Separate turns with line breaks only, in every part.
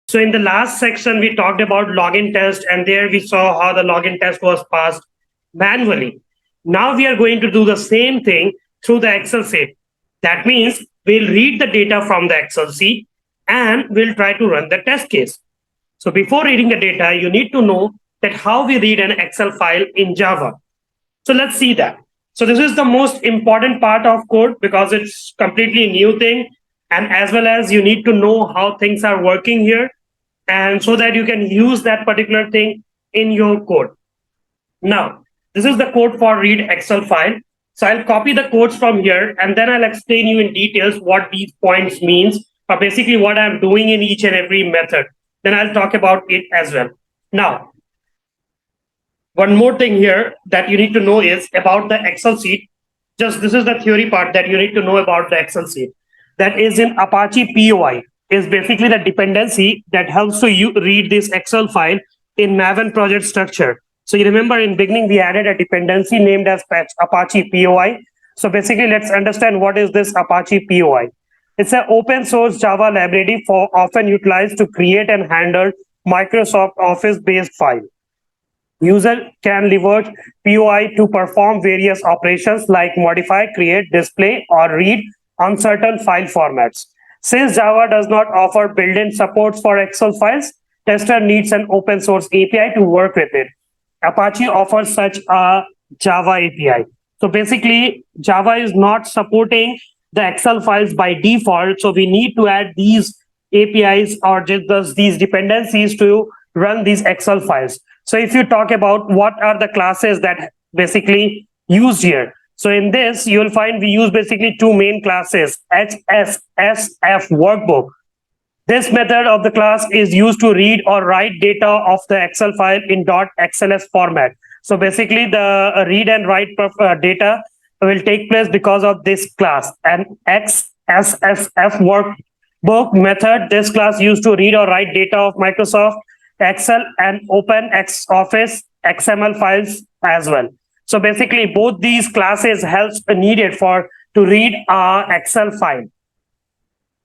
So in the last section, we talked about login test, and there we saw how the login test was passed manually. Now we are going to do the same thing through the Excel sheet. That means we'll read the data from the Excel sheet and we'll try to run the test case. So before reading the data, you need to know that how we read an Excel file in Java. So let's see that. So this is the most important part of code because it's completely new thing. And as well as you need to know how things are working here, and so that you can use that particular thing in your code. Now, this is the code for ReadExcel file. So I'll copy the codes from here and then I'll explain you in details what these points means, or basically what I'm doing in each and every method. Then I'll talk about it as well. Now, one more thing here that you need to know is about the Excel sheet. Just this is the theory part that you need to know about the Excel sheet. That is in Apache POI is basically the dependency that helps you read this Excel file in Maven project structure. So you remember in beginning we added a dependency named as Apache POI. So basically let's understand what is this Apache POI. It's an open source Java library for often utilized to create and handle Microsoft Office based file. User can leverage POI to perform various operations like modify, create, display, or read on certain file formats. Since Java does not offer built-in supports for Excel files, tester needs an open source API to work with it. Apache offers such a Java API. So basically, Java is not supporting the Excel files by default. So we need to add these APIs or just these dependencies to run these Excel files. So if you talk about what are the classes that basically used here. So in this, you'll find we use basically two main classes, HSSF workbook. This method of the class is used to read or write data of the Excel file in .xls format. So basically the read and write data will take place because of this class. And XSSF workbook method, this class used to read or write data of Microsoft Excel and Open Office XML files as well. So basically both these classes helps needed for to read our Excel file.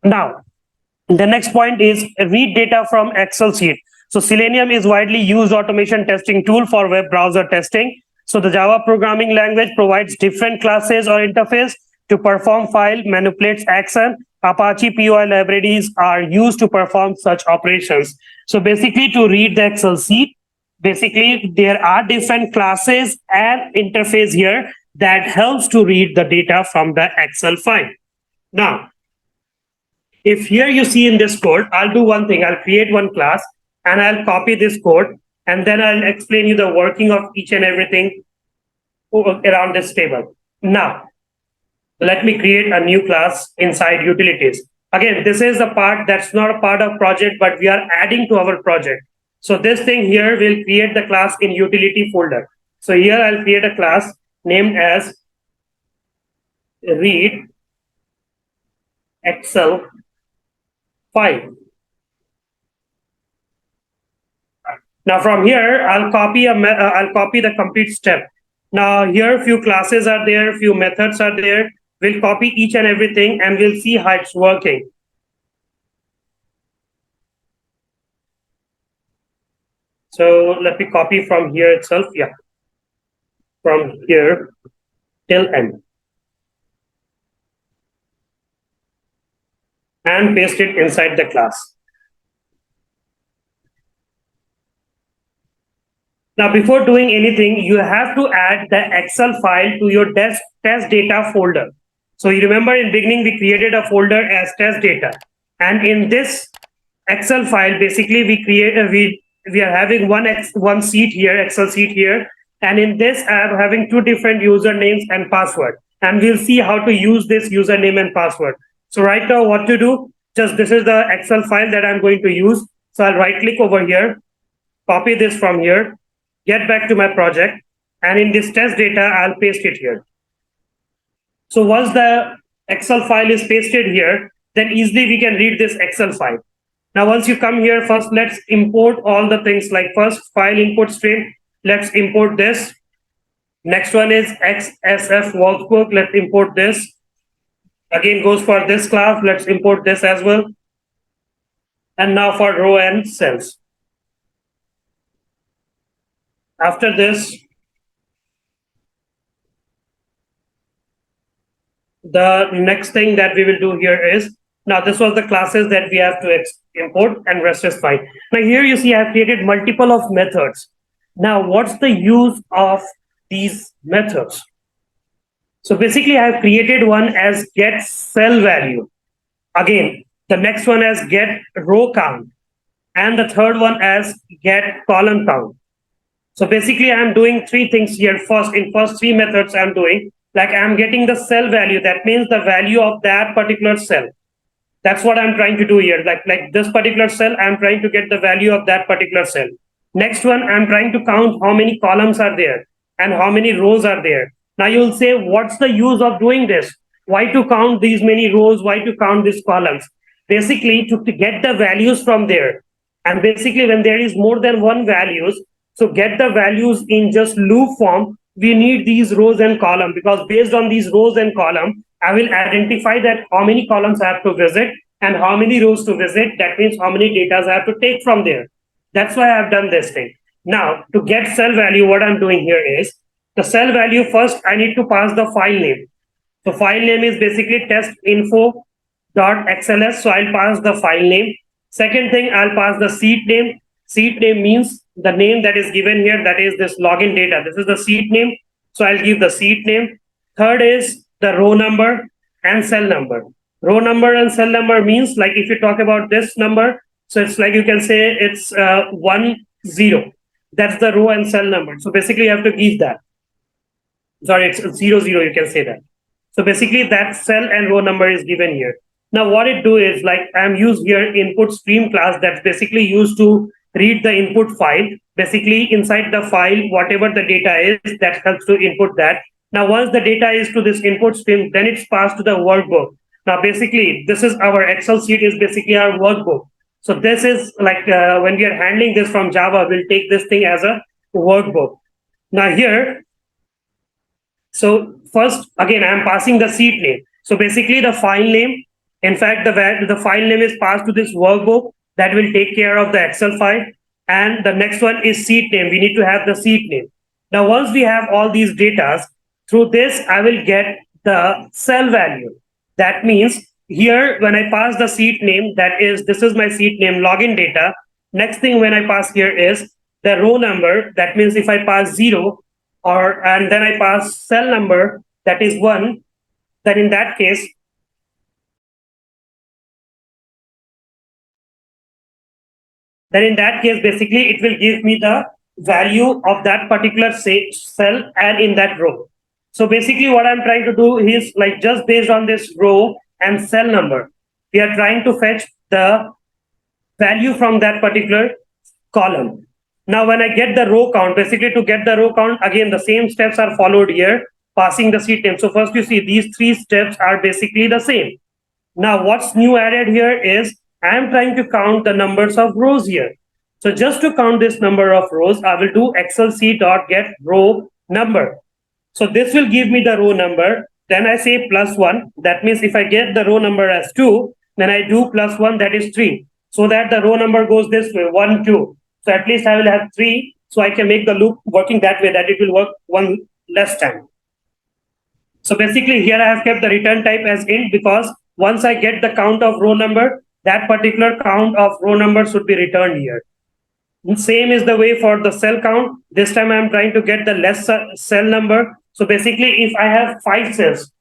Now, the next point is read data from Excel sheet. So Selenium is widely used automation testing tool for web browser testing. So the Java programming language provides different classes or interface to perform file, manipulates action. Apache POI libraries are used to perform such operations. So basically to read the Excel sheet, basically there are different classes and interface here that helps to read the data from the Excel file. Now, if here you see in this code, I'll do one thing. I'll create one class and I'll copy this code and then I'll explain you the working of each and everything around this table. Now, let me create a new class inside utilities. Again, this is the part that's not a part of project, but we are adding to our project. So this thing here will create the class in utility folder. So here I'll create a class named as read Excel file. Now from here, I'll copy the complete step. Now here few classes are there, few methods are there. We'll copy each and everything and we'll see how it's working. So let me copy from here itself. Yeah. From here till end. And paste it inside the class. Now, before doing anything, you have to add the Excel file to your test data folder. So you remember in beginning, we created a folder as test data. And in this Excel file, basically we are having one sheet here, Excel sheet here. And in this, I'm having two different usernames and password. And we'll see how to use this username and password. So right now, what to do? Just this is the Excel file that I'm going to use. So I'll right click over here, copy this from here, get back to my project. And in this test data, I'll paste it here. So once the Excel file is pasted here, then easily we can read this Excel file. Now, once you come here, first let's import all the things like first file input stream. Let's import this. Next one is XSF workbook. Let's import this. Again goes for this class. Let's import this as well. And now for row and cells. After this, the next thing that we will do here is, now this was the classes that we have to import, and rest is fine. Now here you see I have created multiple of methods. Now what's the use of these methods? So basically I have created one as get cell value. Again, the next one as get row count, and the third one as get column count. So basically I'm doing three things here. First, in first three methods I'm doing, like I'm getting the cell value. That means the value of that particular cell. That's what I'm trying to do here. Like this particular cell, I'm trying to get the value of that particular cell. Next one, I'm trying to count how many columns are there and how many rows are there. Now you'll say, what's the use of doing this? Why to count these many rows? Why to count these columns? Basically, to get the values from there. And basically, when there is more than one values, so get the values in just loop form, we need these rows and column, because based on these rows and column, I will identify that how many columns I have to visit and how many rows to visit. That means how many data I have to take from there. That's why I've done this thing. Now, to get cell value, what I'm doing here is, the cell value first, I need to pass the file name. So file name is basically testinfo.xls. So I'll pass the file name. Second thing, I'll pass the seed name. Seed name means the name that is given here, that is this login data. This is the seed name. So I'll give the seed name. Third is the row number and cell number. Row number and cell number means, like if you talk about this number, so it's like you can say it's 1 0. That's the row and cell number. So basically you have to give that. Sorry, it's 0 0, you can say that. So basically that cell and row number is given here. Now what it do is, like I'm used here input stream class that's basically used to read the input file. Basically inside the file, whatever the data is, that helps to input that. Now once the data is to this input stream, then it's passed to the workbook. Now basically this is our Excel sheet, is basically our workbook. So this is like when we are handling this from Java, we'll take this thing as a workbook. Now here, so first, again, I'm passing the seed name. So basically the file name, in fact, the file name is passed to this workbook that will take care of the Excel file. And the next one is seed name. We need to have the seed name. Now, once we have all these data, through this, I will get the cell value. That means here, when I pass the seed name, this is my seed name, login data. Next thing when I pass here is the row number. That means if I pass 0, and then I pass cell number, that is 1, then in that case, basically it will give me the value of that particular cell and in that row. So basically what I'm trying to do is, like, just based on this row and cell number, we are trying to fetch the value from that particular column. Now, when I get the row count, basically to get the row count, again, the same steps are followed here, passing the seed name. So first you see these three steps are basically the same. Now, what's new added here is I am trying to count the numbers of rows here. So just to count this number of rows, I will do excelc.get row number. So this will give me the row number. Then I say +1. That means if I get the row number as 2, then I do +1, that is 3. So that the row number goes this way, 1, 2. So at least I will have 3. So I can make the loop working that way, that it will work one less time. So basically here I have kept the return type as int, because once I get the count of row number, that particular count of row number should be returned here. And same is the way for the cell count. This time I'm trying to get the less cell number. So basically if I have 5 cells,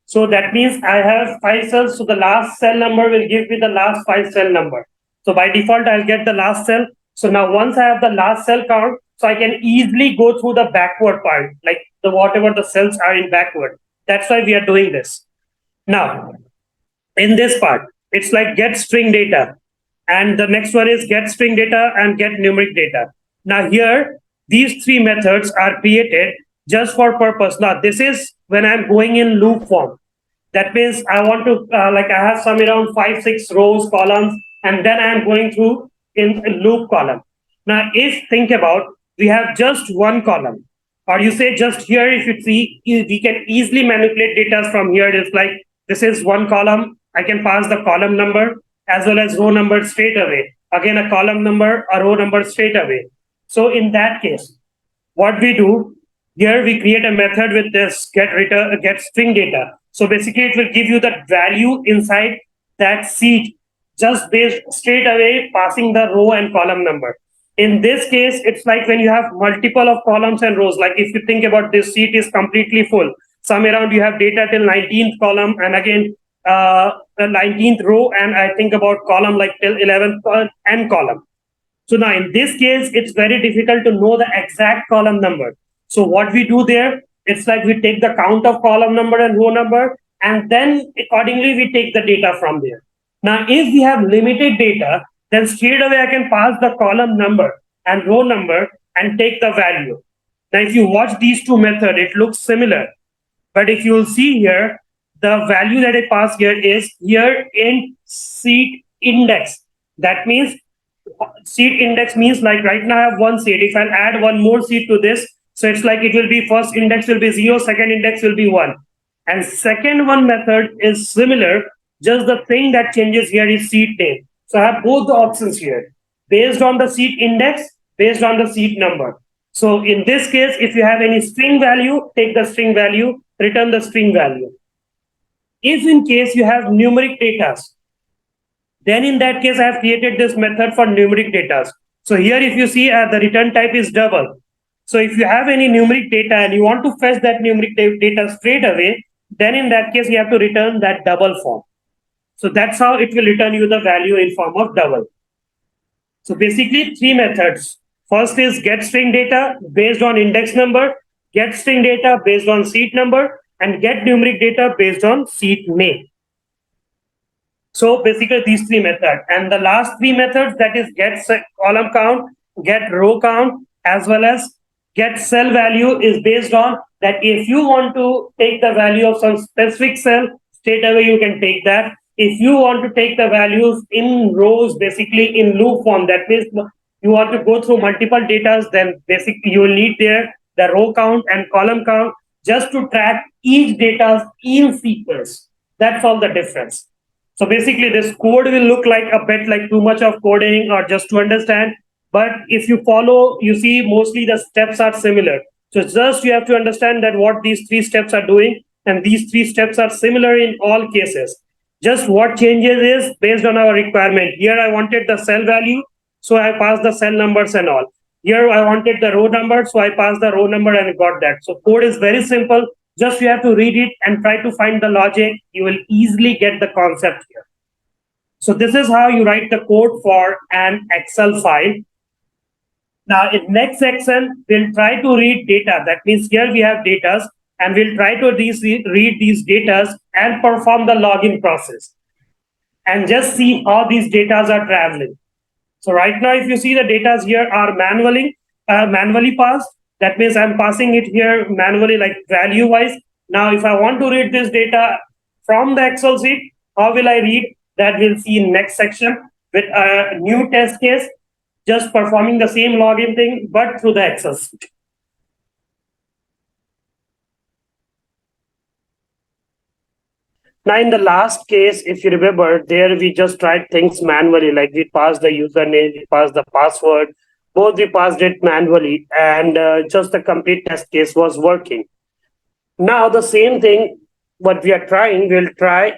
so that means I have 5 cells. So the last cell number will give me the last 5 cell number. So by default, I'll get the last cell. So now once I have the last cell count, so I can easily go through the backward part, like whatever the cells are in backward. That's why we are doing this. Now, in this part, it's like get string data. And the next one is get string data and get numeric data. Now here, these three methods are created just for purpose. Now this is when I'm going in loop form. That means I want to, I have some around 5, 6 rows, columns, and then I'm going through in loop column. Now if think about, we have just one column, or you say just here, if you see, we can easily manipulate data from here. It's like, this is one column. I can pass the column number as well as row number straight away. again a column number, a row number straight away. So in that case, what we do here, we create a method with this get string data. So basically it will give you the value inside that seat just based straight away passing the row and column number. In this case, it's like when you have multiple of columns and rows, like if you think about this seat is completely full, some around you have data till 19th column and again the 19th row, and I think about column like till 11th and column. So now in this case, it's very difficult to know the exact column number. So what we do there, it's like we take the count of column number and row number, and then accordingly we take the data from there. Now, if we have limited data, then straight away I can pass the column number and row number and take the value. Now, if you watch these two methods, it looks similar. But if you will see here, the value that I pass here is here in seat index. That means seat index means like right now I have one seat. If I'll add one more seat to this, so it's like it will be first index will be 0, second index will be 1. And second one method is similar, just the thing that changes here is seat name. So I have both the options here based on the seat index, based on the seat number. So in this case, if you have any string value, take the string value, return the string value. If in case you have numeric data, then in that case, I have created this method for numeric data. So here, if you see the return type is double. So if you have any numeric data and you want to fetch that numeric data straight away, then in that case, you have to return that double form. So that's how it will return you the value in form of double. So basically three methods. First is get string data based on index number, get string data based on seat number, and get numeric data based on seat name. So basically these three methods. And the last three methods, that is get column count, get row count, as well as get cell value, is based on that if you want to take the value of some specific cell, straight away you can take that. If you want to take the values in rows, basically in loop form, that means you want to go through multiple data, then basically you will need there the row count and column count just to track each data in sequence. That's all the difference. So basically this code will look like a bit like too much of coding or just to understand. But if you follow, you see mostly the steps are similar. So just you have to understand that what these three steps are doing, and these three steps are similar in all cases. Just what changes is based on our requirement. Here I wanted the cell value, so I passed the cell numbers and all. Here I wanted the row number, so I passed the row number and got that. So code is very simple. Just you have to read it and try to find the logic. You will easily get the concept here. So this is how you write the code for an Excel file. Now in next section, we'll try to read data. That means here we have data, and we'll try to read these data and perform the login process and just see how these data are traveling. So right now, if you see the data here are manually passed. That means I'm passing it here manually, like value wise. Now, if I want to read this data from the Excel sheet, how will I read? That we'll see in next section with a new test case, just performing the same login thing, but through the Excel sheet. Now, in the last case, if you remember, there we just tried things manually, like we passed the username, we passed the password, both we passed it manually, and just the complete test case was working. Now, the same thing, what we are trying, we'll try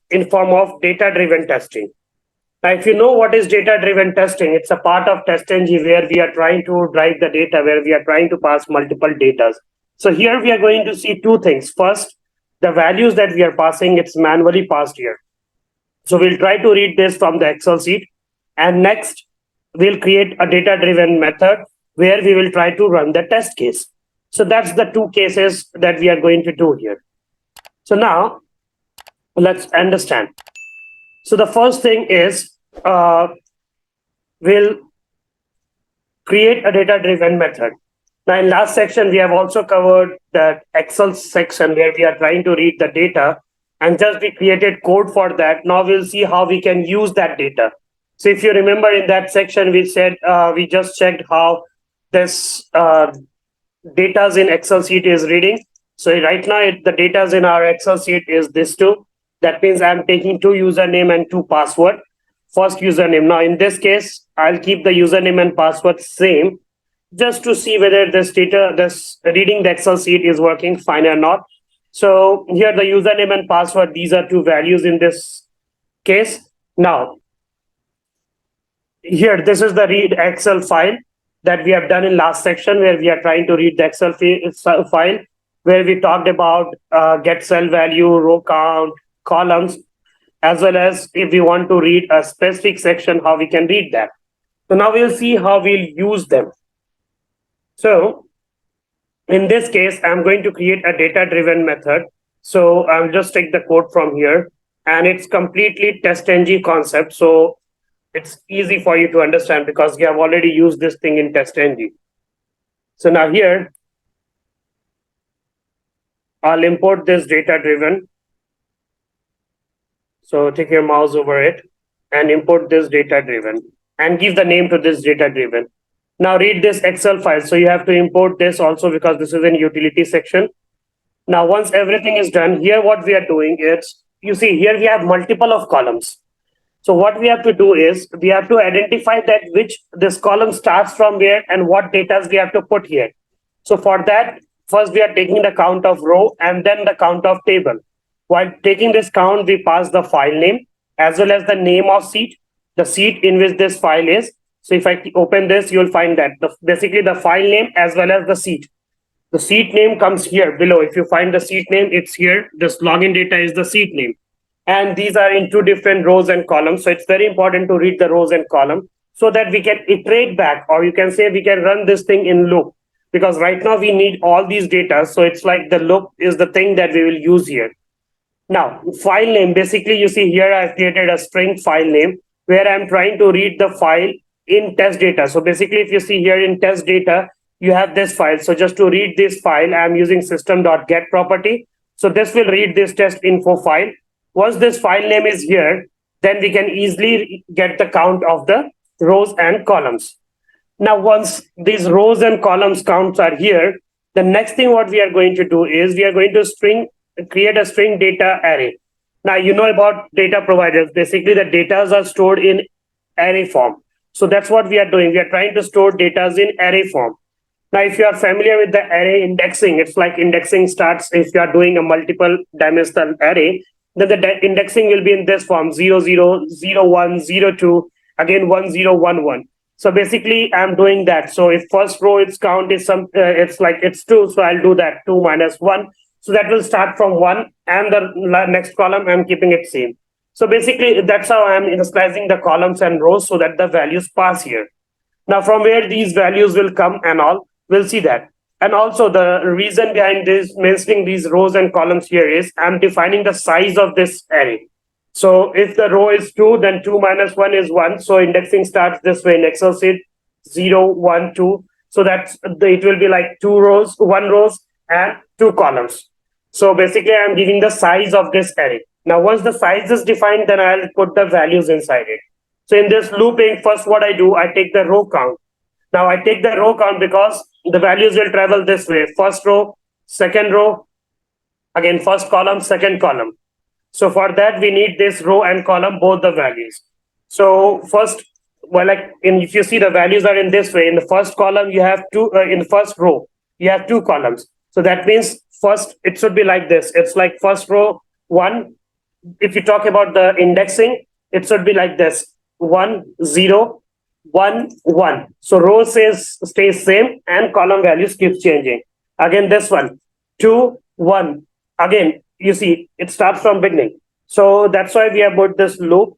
in form of data-driven testing. Now, if you know what is data-driven testing, it's a part of TestNG where we are trying to drive the data, where we are trying to pass multiple data. So here we are going to see two things. First, the values that we are passing, it's manually passed here. So we'll try to read this from the Excel sheet. And next, we'll create a data-driven method where we will try to run the test case. So that's the two cases that we are going to do here. So now, let's understand. So the first thing is, we'll create a data-driven method. Now, in last section, we have also covered that Excel section where we are trying to read the data, and just we created code for that. Now we'll see how we can use that data. So if you remember in that section, we said we just checked how this data in Excel sheet is reading. So right now, the data in our Excel sheet is this two. That means I'm taking two username and two password. first username. Now in this case, I'll keep the username and password same, just to see whether this reading the Excel sheet is working fine or not. So here the username and password, these are two values in this case. Now here, this is the ReadExcel file that we have done in last section, where we are trying to read the Excel file, where we talked about get cell value, row count, columns, as well as if we want to read a specific section, how we can read that. So now we'll see how we'll use them. So in this case, I'm going to create a data-driven method. So I'll just take the code from here, and it's completely TestNG concept. So it's easy for you to understand because we have already used this thing in TestNG. So now here, I'll import this data-driven. So take your mouse over it and import this data-driven and give the name to this data-driven. Now read this Excel file. So you have to import this also because this is in utility section. Now, once everything is done, here what we are doing is, you see here we have multiple of columns. So what we have to do is we have to identify that which this column starts from where and what data we have to put here. So for that, first we are taking the count of row and then the count of table. While taking this count, we pass the file name as well as the name of sheet, the sheet in which this file is. So if I open this, you'll find that basically the file name as well as the sheet. The sheet name comes here below. If you find the sheet name, it's here. This login data is the sheet name. And these are in two different rows and columns. So it's very important to read the rows and column so that we can iterate back, or you can say we can run this thing in loop, because right now we need all these data. So it's like the loop is the thing that we will use here. Now, file name, basically you see here I've created a string file name where I'm trying to read the file in test data. So basically if you see here in test data, you have this file. So just to read this file, I'm using system.get property. So this will read this test info file. Once this file name is here, then we can easily get the count of the rows and columns. Now, once these rows and columns counts are here, the next thing what we are going to do is we are going to create a string data array. Now, you know about data providers. Basically, the data are stored in array form. So that's what we are doing. We are trying to store data in array form. Now, if you are familiar with the array indexing, it's like indexing starts if you are doing a multiple dimensional array. Then the indexing will be in this form 0, 0, 0, 1, 0, 2, again 1, 0, 1, 1. So basically, I'm doing that. So if first row its count is it's 2, so I'll do that 2 minus 1. So that will start from 1, and the next column I'm keeping it same. So basically, that's how I'm initializing the columns and rows so that the values pass here. Now, from where these values will come and all, we'll see that. And also the reason behind this mentioning these rows and columns here is I'm defining the size of this array. So if the row is 2, then 2 minus 1 is 1. So indexing starts this way in Excel sheet 0, 1, 2. So it will be like 1 rows and 2 columns. So basically I'm giving the size of this array. Now once the size is defined, then I'll put the values inside it. So in this looping, first what I do, I take the row count. Now I take the row count because the values will travel this way. First row, second row, again first column, second column. So for that, we need this row and column, both the values. So first, if you see the values are in this way, in the first column, you have two, in the first row, you have 2 columns. So that means first, it should be like this. It's like first row, 1. If you talk about the indexing, it should be like this, 1, 0, 1, 1. So row stays same and column values keeps changing. Again, this one, 2, 1. Again, you see, it starts from beginning. So that's why we have put this loop.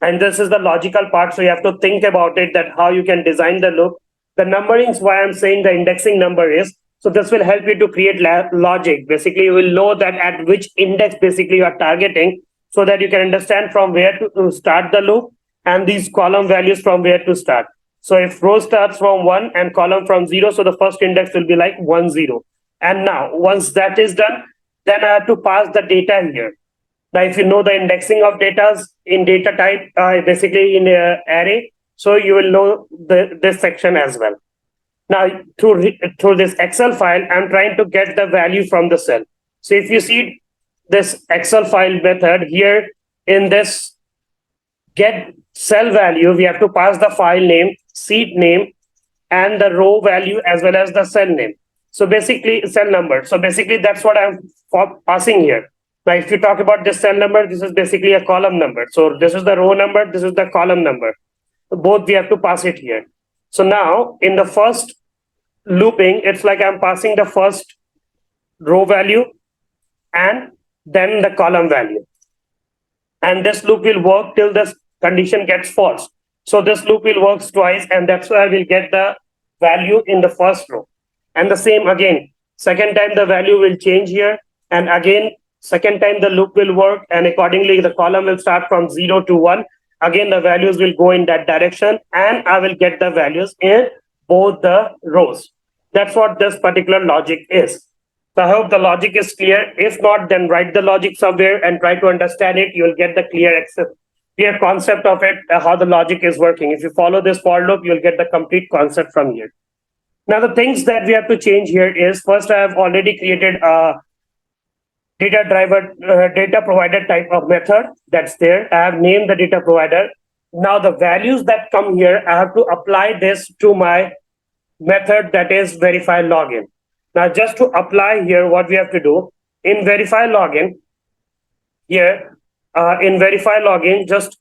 And this is the logical part. So you have to think about it, that how you can design the loop. The numbering is why I'm saying the indexing number is. So this will help you to create logic. Basically, you will know that at which index basically you are targeting, so that you can understand from where to start the loop and these column values from where to start. So if row starts from 1 and column from 0, so the first index will be like 1, 0. And now once that is done, then I have to pass the data here. Now, if you know the indexing of data in data type, basically in array, so you will know this section as well. Now, through this Excel file, I'm trying to get the value from the cell. So if you see this Excel file method here in this get cell value, we have to pass the file name, seed name, and the row value as well as the cell name. So basically, cell number. So basically, that's what I'm passing here. Now, if you talk about this cell number, this is basically a column number. So this is the row number, this is the column number. Both we have to pass it here. So now in the first looping, it's like I'm passing the first row value and then the column value. And this loop will work till this condition gets false. So this loop will work twice, and that's why we'll get the value in the first row. And the same again, second time the value will change here, and again, second time the loop will work, and accordingly the column will start from 0 to 1. Again, the values will go in that direction, and I will get the values in both the rows. That's what this particular logic is. So I hope the logic is clear. If not, then write the logic somewhere and try to understand it. You will get the clear concept of it, how the logic is working. If you follow this for loop, you'll get the complete concept from here. Now, the things that we have to change here is, first, I have already created a data provider type of method that's there. I have named the data provider. Now, the values that come here, I have to apply this to my method that is verify login. Now, just to apply here, what we have to do in verify login, here in verify login, just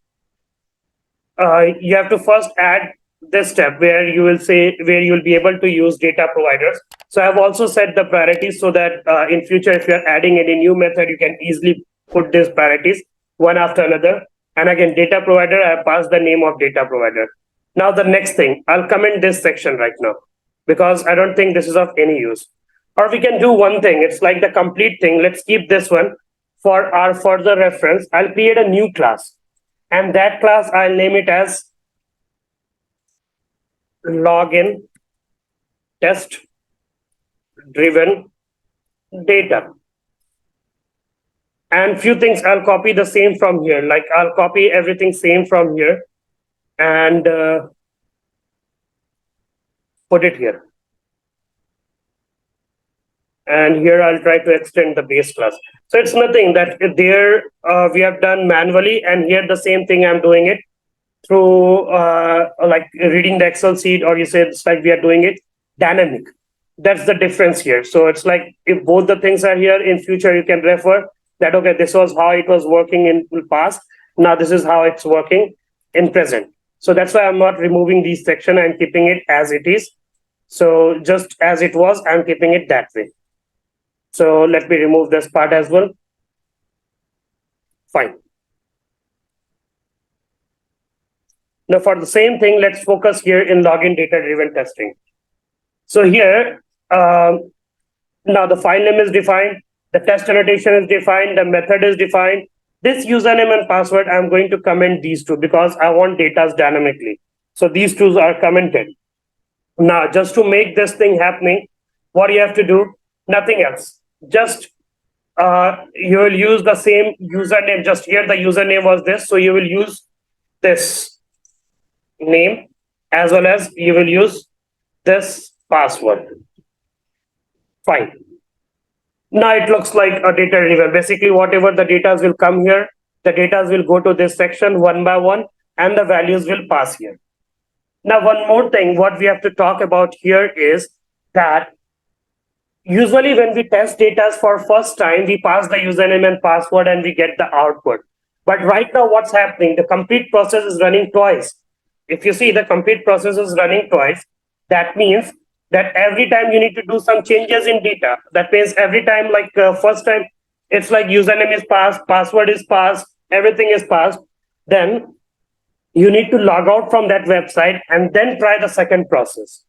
you have to first add this step where you will say where you will be able to use data providers. So I've also set the priorities so that in future, if you're adding any new method, you can easily put these priorities one after another. And again, data provider, I have passed the name of data provider. Now, the next thing, I'll comment this section right now because I don't think this is of any use. Or we can do one thing. It's like the complete thing. Let's keep this one for our further reference. I'll create a new class. And that class, I'll name it as login test driven data. And few things I'll copy the same from here. Like I'll copy everything same from here and put it here. And here I'll try to extend the base class. So it's nothing that there we have done manually, and here the same thing I'm doing it through like reading the Excel sheet, or you say it's like we are doing it dynamic. That's the difference here. So it's like if both the things are here, in future you can refer that, okay, this was how it was working in the past. Now this is how it's working in present. So that's why I'm not removing these section. I'm keeping it as it is. So just as it was, I'm keeping it that way. So let me remove this part as well. Fine. Now for the same thing, let's focus here in login data-driven testing. So here, now the file name is defined, the test annotation is defined, the method is defined. This username and password, I'm going to comment these two because I want data dynamically. So these two are commented. Now, just to make this thing happening, what you have to do, nothing else. Just you will use the same username. Just here, the username was this. So you will use this name as well as you will use this password. Fine. Now it looks like a data driven. Basically, whatever the data will come here, the data will go to this section one by one, and the values will pass here. Now, one more thing, what we have to talk about here is that usually when we test data for first time, we pass the username and password and we get the output. But right now, what's happening? The complete process is running twice. If you see the complete process is running twice, that means that every time you need to do some changes in data. That means every time, like first time, it's like username is passed, password is passed, everything is passed. Then you need to log out from that website and then try the second process.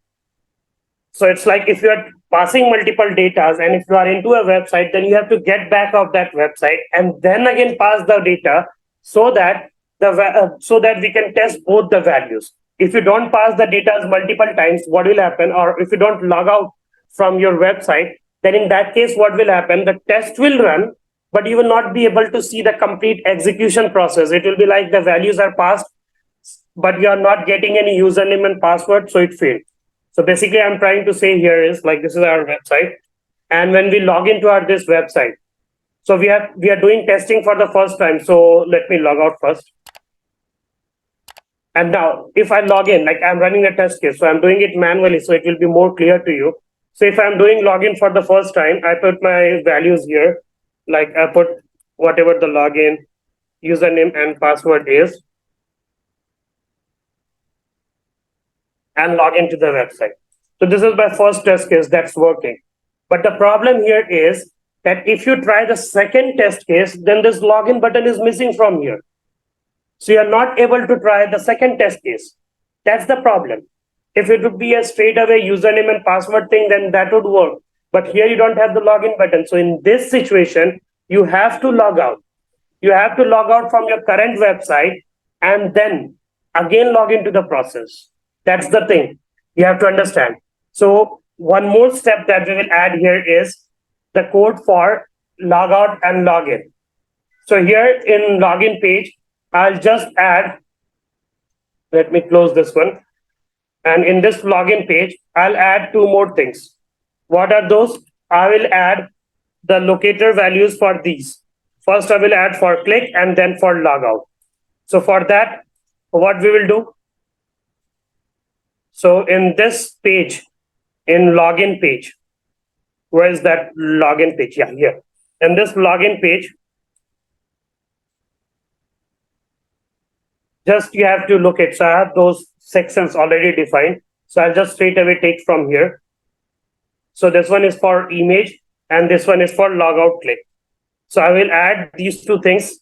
So it's like if you are passing multiple data and if you are into a website, then you have to get back of that website and then again pass the data so that we can test both the values. If you don't pass the data multiple times, what will happen? Or if you don't log out from your website, then in that case, what will happen? The test will run, but you will not be able to see the complete execution process. It will be like the values are passed, but you are not getting any username and password, so it failed. So basically, I'm trying to say here is like this is our website, and when we log into this website, so we are doing testing for the first time. So let me log out first. And now if I log in, like I'm running a test case, so I'm doing it manually, so it will be more clear to you. So if I'm doing login for the first time, I put my values here, like I put whatever the login username and password is, and log into the website. So this is my first test case that's working. But the problem here is that if you try the second test case, then this login button is missing from here. So you're not able to try the second test case. That's the problem. If it would be a straight away username and password thing, then that would work. But here you don't have the login button. So in this situation, you have to log out. You have to log out from your current website and then again log into the process. That's the thing you have to understand. So one more step that we will add here is the code for log out and login. So here in login page, I'll just add, let me close this one. And in this login page, I'll add two more things. What are those? I will add the locator values for these. First, I will add for click and then for logout. So for that, what we will do? So in this page, in login page, where is that login page? Yeah, here. In this login page, just you have to look at, so I have those sections already defined. So I'll just straight away take from here. So this one is for image and this one is for logout click. So I will add these two things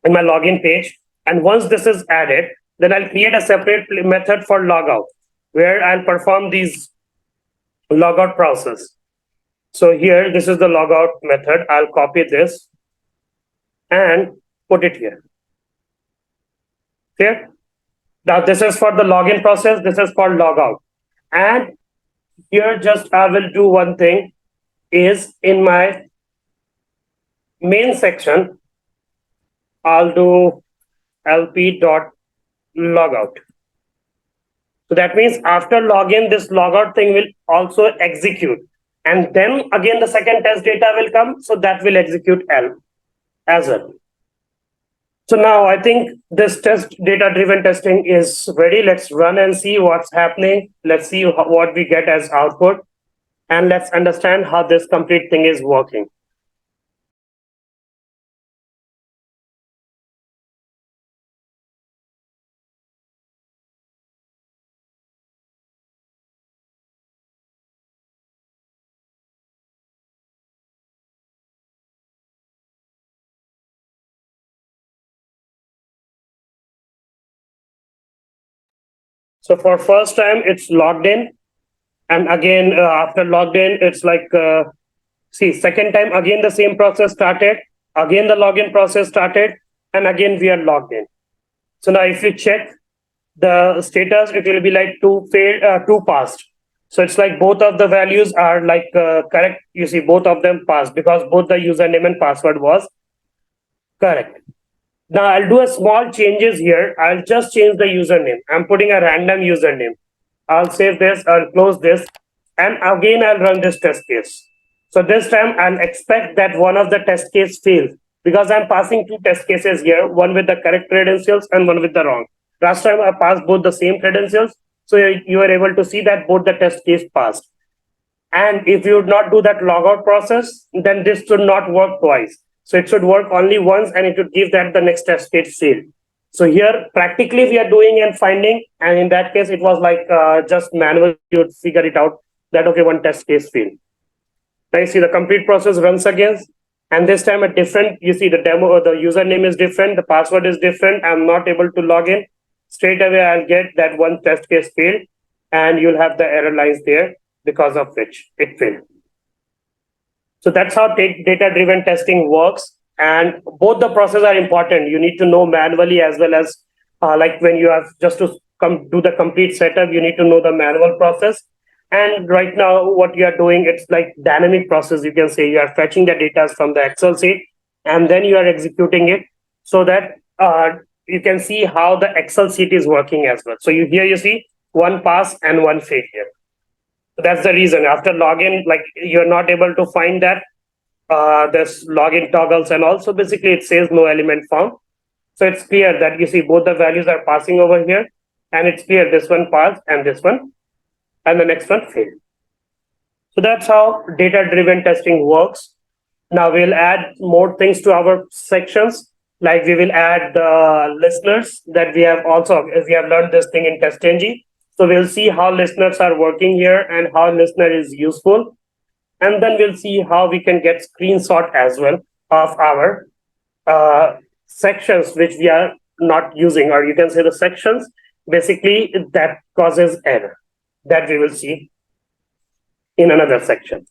in my login page. And once this is added, then I'll create a separate method for logout where I'll perform these logout process. So here, this is the logout method. I'll copy this and put it here. Clear? Now this is for the login process. This is for logout. And here just I will do one thing is in my main section, I'll do lp.logout. So that means after login, this logout thing will also execute. And then again, the second test data will come. So that will execute L as well. So now I think this test data-driven testing is ready. Let's run and see what's happening. Let's see what we get as output. And let's understand how this complete thing is working. So for first time, it's logged in. And again, after logged in, it's like, see, second time, again, the same process started. Again, the login process started. And again, we are logged in. So now if you check the status, it will be like two failed, two passed. So it's like both of the values are like correct. You see, both of them passed because both the username and password was correct. Now I'll do a small changes here. I'll just change the username. I'm putting a random username. I'll save this, I'll close this, and again I'll run this test case. So this time I'll expect that one of the test case fails because I'm passing two test cases here, one with the correct credentials and one with the wrong. Last time I passed both the same credentials, so you are able to see that both the test case passed. And if you would not do that logout process, then this should not work twice. So it should work only once and it would give that the next test case failed. So here, practically we are doing and finding, and in that case, it was like just manually you would figure it out that, okay, one test case failed. Now you see the complete process runs again, and this time a different, you see the demo or the username is different, the password is different, I'm not able to log in. Straight away, I'll get that one test case failed, and you'll have the error lines there because of which it failed. So that's how data-driven testing works. And both the processes are important. You need to know manually as well as like when you have just to do the complete setup, you need to know the manual process. And right now, what you are doing, it's like dynamic process. You can say you are fetching the data from the Excel sheet, and then you are executing it so that you can see how the Excel sheet is working as well. So here you see one pass and one failure. So that's the reason after login, like you're not able to find that there's login toggles and also basically it says no element found. So it's clear that you see both the values are passing over here and it's clear this one passed and this one, and the next one failed. So that's how data-driven testing works. Now we'll add more things to our sections, like we will add the listeners that we have also, if we have learned this thing in TestNG. So we'll see how listeners are working here and how listener is useful. And then we'll see how we can get screenshot as well of our sections which we are not using, or you can say the sections basically that causes error, that we will see in another section.